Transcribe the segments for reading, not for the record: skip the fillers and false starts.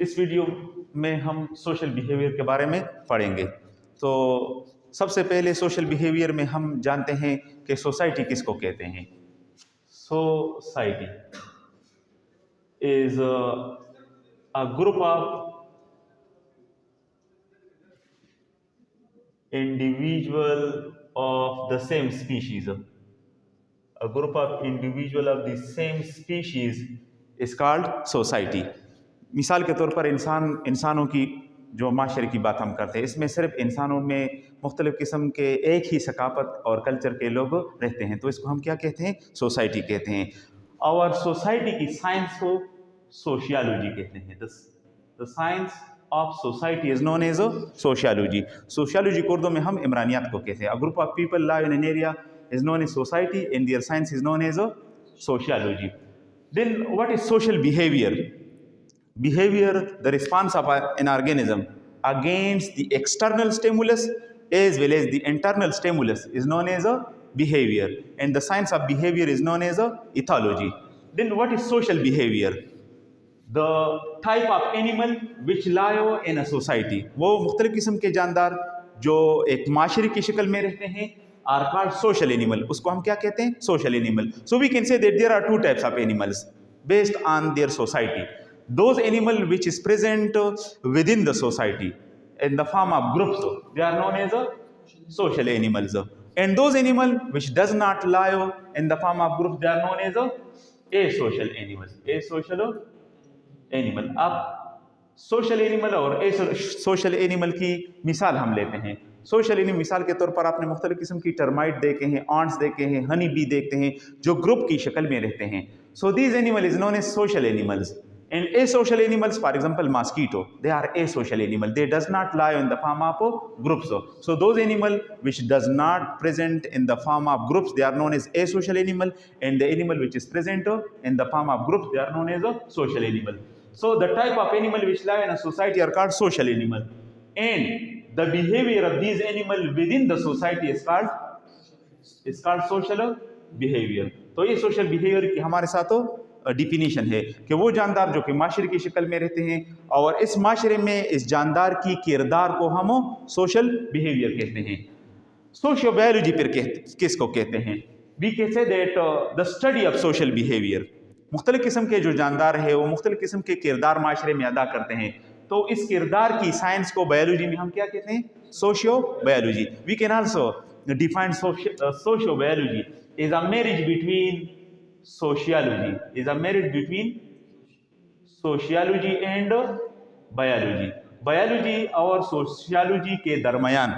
इस वीडियो में हम सोशल बिहेवियर के बारे में पढ़ेंगे। तो सबसे पहले सोशल बिहेवियर में हम जानते हैं कि सोसाइटी किसको कहते हैं। Society is a group of individual of the same species. A group of individual of the same species is called society. मिसाल के तौर पर इंसानों की जो माशरे की बात हम करते हैं, इसमें सिर्फ इंसानों में मुख्तलिफ़ किस्म के एक ही सकाफत और कल्चर के लोग रहते हैं, तो इसको हम क्या कहते हैं? सोसाइटी कहते हैं। और सोसाइटी की साइंस को सोशियोलॉजी कहते हैं। The science of society is known as sociology. Sociology को उर्दू में हम इमरानियात को कहते हैं। A group of people live in an area is known as society and their science is known as sociology. Then what is social behavior? Behavior, the response of an organism against the external stimulus as well as the internal stimulus is known as a behavior, and the science of behavior is known as a ethology. Then what is social behavior? The type of animal which live in a society. वो मुख्तलिफ किस्म के जानदार जो एक माशरे की शक्ल में रहते हैं are called social animal. उसको हम क्या कहते हैं? Social animal. So we can say that there are two types of animals based on their society. Those animal which is present within the society in the form of groups, they are known as social animals. And those animal which does not live in the form of groups, they are known as asocial animals. Asocial animal. अब social animal और social animal की मिसाल हम लेते हैं। Social animal मिसाल के तौर पर आपने मुख्तलिफ किस्म की टर्माइट देखे हैं, आंट्स देखे हैं, हनी बी देखते हैं जो ग्रुप की शक्ल में रहते हैं। So these animal is known as social animals. And asocial animals, for example mosquito, they are asocial animal. They does not live in the form of groups. So those animal which does not present in the form of groups, they are known as asocial animal, and the animal which is present in the form of groups, they are known as a social animal. So the type of animal which live in a society are called social animal, and the behavior of these animal within the society is called social behavior. तो ये social behavior की हमारे साथ definition है कि वो जानदार जो कि माशरे की शक्ल में रहते हैं और इस माशरे में इस जानदार की किरदार को हम सोशल बिहेवियर कहते हैं। सोशियोबायोलॉजी फिर किसको कहते हैं? We can say that the study of social behaviour. मुख्तलिफ किस्म के जो जानदार है वो मुख्तलिफ किस्म के किरदार माशरे में अदा करते हैं, तो इस किरदार की साइंस को बायोलॉजी में हम क्या कहते हैं? Sociobiology. We can also define sociobiology is a marriage between sociology, is a marriage between sociology and biology. Biology और सोशियोलॉजी के दरमियान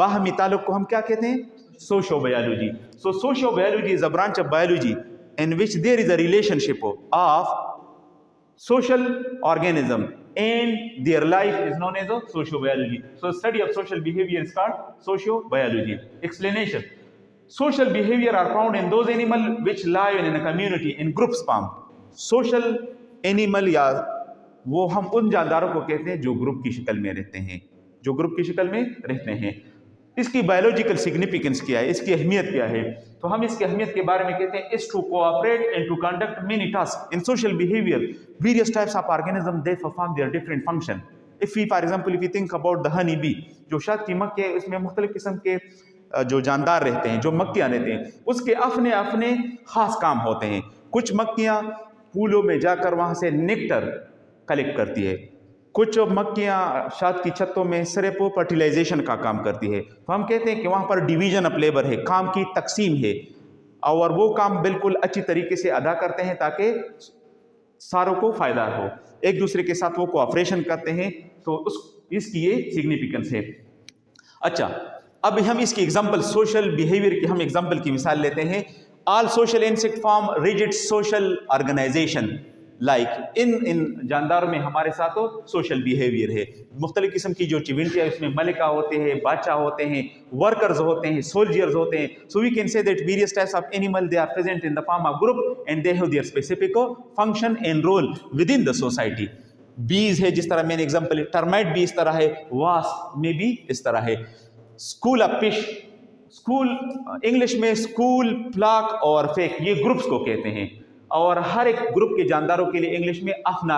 बाहमी ताल्लुक को हम क्या कहते हैं? Sociobiology. So sociobiology is a branch of biology in which there is a relationship of social organism and their life is known as a sociobiology. So study of social behavior is called sociobiology. Explanation: social behavior are found in those animal which live in a community in groups form. Social animal या वो हम उन जानदारों को कहते हैं जो group की शक्ल में रहते हैं, जो ग्रुप की शक्ल में रहते हैं। इसकी बायोलॉजिकल सिग्निफिकेंस क्या है, इसकी अहमियत क्या है? तो हम इसकी अहमियत के बारे में कहते हैं is to cooperate and to conduct many task in social behaviour various types of organism they perform their different function. If we for example if you think about the honey bee, जो शहद की मक्खी है, इसमें मुख्तलिफ किस्म के जो जानदार रहते हैं, जो मक्खियाँ रहते हैं, उसके अपने अपने खास काम होते हैं। कुछ मक्खियाँ फूलों में जाकर वहाँ से नेक्टर कलेक्ट करती है, कुछ मक्खियाँ शहद की छत्तों में सिर्फ फर्टिलाइजेशन का काम करती है। तो हम कहते हैं कि वहाँ पर डिवीजन ऑफ लेबर है, काम की तकसीम है, और वो काम बिल्कुल अच्छी तरीके से अदा करते हैं ताकि सारों को फ़ायदा हो, एक दूसरे के साथ वो कोऑपरेशन करते हैं। तो इसकी ये सिग्निफिकेंस है। अच्छा, अब हम इसकी एग्जाम्पल सोशल बिहेवियर की हम एग्जाम्पल की मिसाल लेते हैं। All social insect form rigid social organization like इन जानदारों में हमारे साथ सोशल बिहेवियर है। मुख्तलिफ किस्म की जो चिविंटियाँ, इसमें मलिका होते हैं, बादशाह होते हैं, वर्कर्स होते हैं, सोल्जर्स होते हैं। So we can say that various types of animal they are present in the form of group and they have their specific function and role within the society. बीज है, जिस तरह मैंने example, termite भी इस तरह है, wasp में भी इस तरह है। School of fish, school English में स्कूल, फ्लॉक और फेक, ये ग्रुप्स को कहते हैं, और हर एक ग्रुप के जानदारों के लिए इंग्लिश में अपना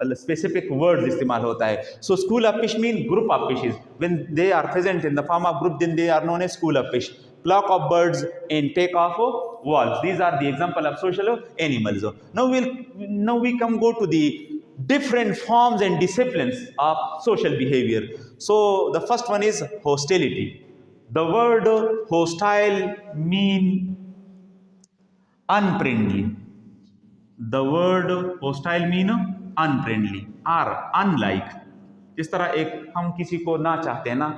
स्पेसिफिक वर्ड्स इस्तेमाल होता है. So school of fish mean group of fishes. When they are present in the form of group then they are known as school of fish. Flock of birds in pack of walls. These are the example of social animals. Now we go to the different forms and disciplines of social behavior. So the first one is hostility. The word hostile mean unfriendly. The word hostile mean unfriendly or unlike. जिस तरह एक हम किसी को ना चाहते हैं ना,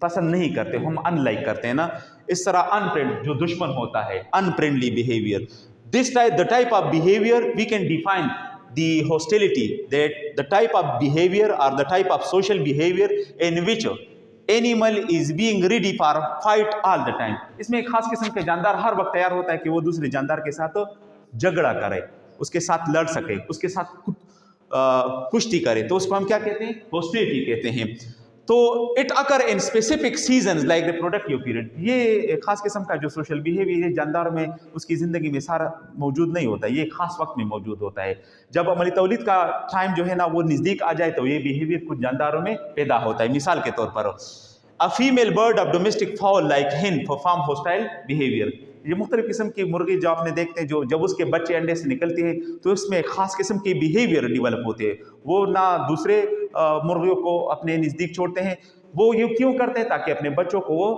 पसंद नहीं करते, हम अनलाइक करते हैं ना, इस तरह अनफ्रेंड जो दुश्मन होता है, unfriendly behaviour. The type of behavior we can define the hostility, that the type of behavior or the type of social behavior in which animal is being ready for fight all the time. इसमें एक खास किस्म के जानदार हर वक्त तैयार होता है कि वो दूसरे जानदार के साथ झगड़ा करे, उसके साथ लड़ सके, उसके साथ कुश्ती करे, तो उसको हम क्या कहते हैं? हॉस्टिलिटी कहते हैं. तो it occur in specific seasons like reproductive period. ये खास किस्म का जो सोशल बिहेवियर है जानदार में उसकी ज़िंदगी में सारा मौजूद नहीं होता, ये खास वक्त में मौजूद होता है. जब अमली तौलीद का टाइम जो है ना वो नज़दीक आ जाए तो ये बिहेवियर कुछ जानदारों में पैदा होता है. मिसाल के तौर पर a female bird of domestic foul like हिन परफॉर्म हॉस्टाइल बिहेवियर. ये मुख्तलिफ किस्म की मुर्गी जो आपने देखते हैं, जो जब उसके बच्चे अंडे से निकलती है तो इसमें खास किस्म के बिहेवियर डेवलप होते हैं. वो ना दूसरे मुर्गियों को अपने नज़दीक छोड़ते हैं. वो ये क्यों करते हैं? ताकि अपने बच्चों को वो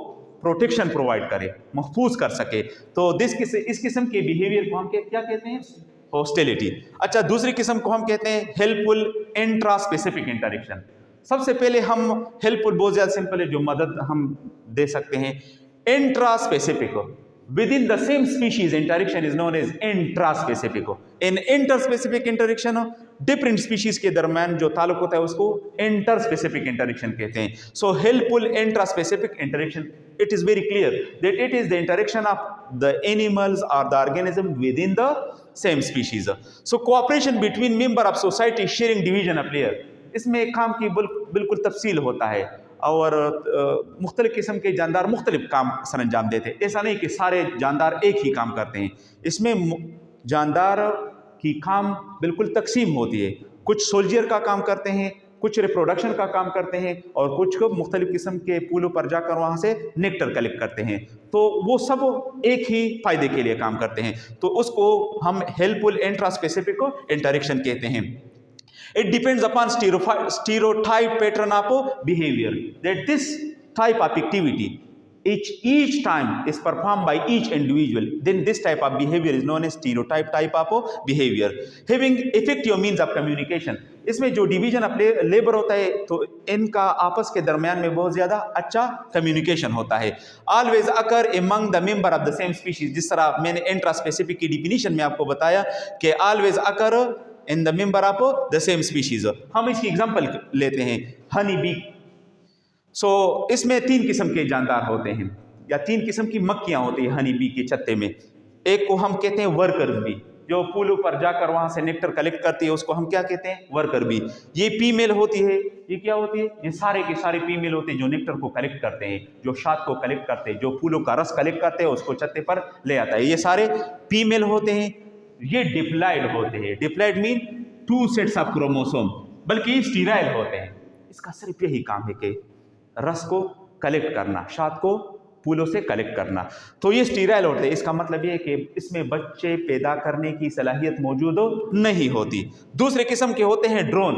प्रोटेक्शन प्रोवाइड करे, महफूज कर सके. तो इस किस्म के बिहेवियर को हम क्या कहते हैं? हॉस्टिलिटी. अच्छा, दूसरी किस्म को हम कहते हैं हेल्पफुल इंट्रा स्पेसिफिक इंटरेक्शन. सबसे पहले हम हेल्पफुल बहुत ज़्यादा सिंपल है, जो मदद हम दे सकते हैं. Intra specific within the same species interaction is known as intraspecific. in interspecific interaction different species के दरम्यान जो ताल्लुक होता है उसको interspecific interaction कहते हैं. so helpful intraspecific interaction, it is very clear that it is the interaction of the animals or the organism within the same species. so cooperation between member of society sharing division of layer. इसमें काम की बिल्कुल तफसील होता है और मुख्तलिफ किस्म के जानदार मुख्तलिफ काम सर अंजाम देते हैं. ऐसा नहीं कि सारे जानदार एक ही काम करते हैं. इसमें जानदार की काम बिल्कुल तकसीम होती है. कुछ सोल्जर का काम करते हैं, कुछ रिप्रोडक्शन का काम करते हैं और कुछ को मुख्तलिफ किस्म के पूलों पर जाकर वहाँ से नेक्टर कलेक्ट करते हैं. तो वो सब एक ही फ़ायदे के लिए काम करते हैं. तो उसको हम हेल्पफुल इंट्रास्पेसिफिक इंटरेक्शन कहते हैं. It depends upon stereotype pattern of behavior, that this type of activity each time is performed by each individual, then this type of behavior is known as stereotype type of behavior. Having effective means of communication. इसमें जो division of labour होता है तो इनका आपस के दरमियान में बहुत ज़्यादा अच्छा कम्युनिकेशन होता है. Always occur among the member of the same species. जिस तरह मैंने इंट्रा स्पेसिफिक की डिफिनीशन में आपको बताया कि always occur in the member of the same species. हम इसकी एग्जांपल लेते हैं हनी बी. सो इसमें 3 किस्म के जानदार होते हैं या 3 किस्म की मक्खियां होती हैं हनी बी के छत्ते में. एक को हम कहते हैं वर्कर्स बी, जो फूलों पर जाकर वहां से नेक्टर कलेक्ट करती है, उसको हम क्या कहते हैं? Worker bee. ये फीमेल होती है. ये क्या होती है? ये सारे के सारे फीमेल होते हैं जो नेक्टर को कलेक्ट करते हैं, जो शाद को कलेक्ट करते हैं, जो फूलों का रस कलेक्ट करते हैं, उसको छत्ते पर ले आता है. ये सारे फीमेल होते हैं. ये डिप्लॉयड होते हैं. Diploid mean 2 sets of chromosome, बल्कि स्टीराइल होते हैं. इसका सिर्फ यही काम है कि रस को कलेक्ट करना, शाद को फूलों से कलेक्ट करना. तो ये स्टीराइल होते हैं. इसका मतलब ये है कि इसमें बच्चे पैदा करने की सलाहियत मौजूद नहीं होती. दूसरे किस्म के होते हैं ड्रोन.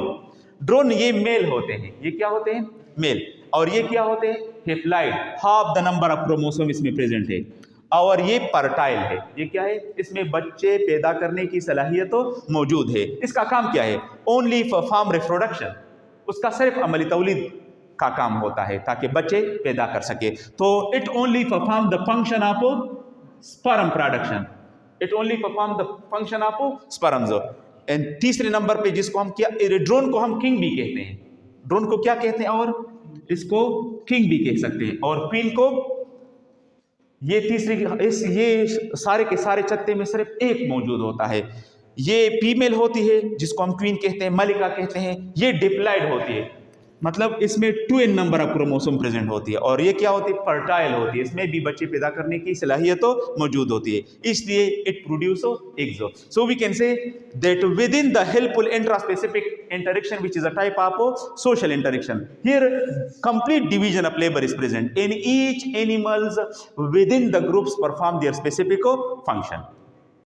ड्रोन ये मेल होते हैं. ये क्या होते हैं? मेल. और ये क्या होते हैं? Haploid. Half the number of chromosome इसमें प्रेजेंट है. और ये फर्टाइल है. ये क्या है? इसमें बच्चे पैदा करने की सलाहियत मौजूद है. इसका काम क्या है? Only perform reproduction. उसका सिर्फ अमली तौलीद का काम होता है ताकि बच्चे पैदा कर सके. तो it only perform the function of sperm production. It only perform the function of sperms. And तीसरे नंबर पे जिसको हम क्या, ड्रोन को हम किंग भी कहते हैं. ड्रोन को क्या कहते हैं? और इसको किंग भी कह सकते हैं. और क्वीन को, ये तीसरी, ये सारे के सारे छत्ते में सिर्फ एक मौजूद होता है. ये फीमेल होती है जिसको हम क्वीन कहते हैं, मलिका कहते हैं. ये डिप्लॉयड होती है. मतलब इसमें 2n number of chromosome present होती है और ये क्या होती है, फर्टाइल होती है, इसमें भी बच्चे पैदा करने की सलाहियत तो मौजूद होती है, इसलिए it produce eggs. So we can say that within the helpful intraspecific interaction which is a type of social interaction, here complete division of labor is present in each animals within the groups perform their specific function.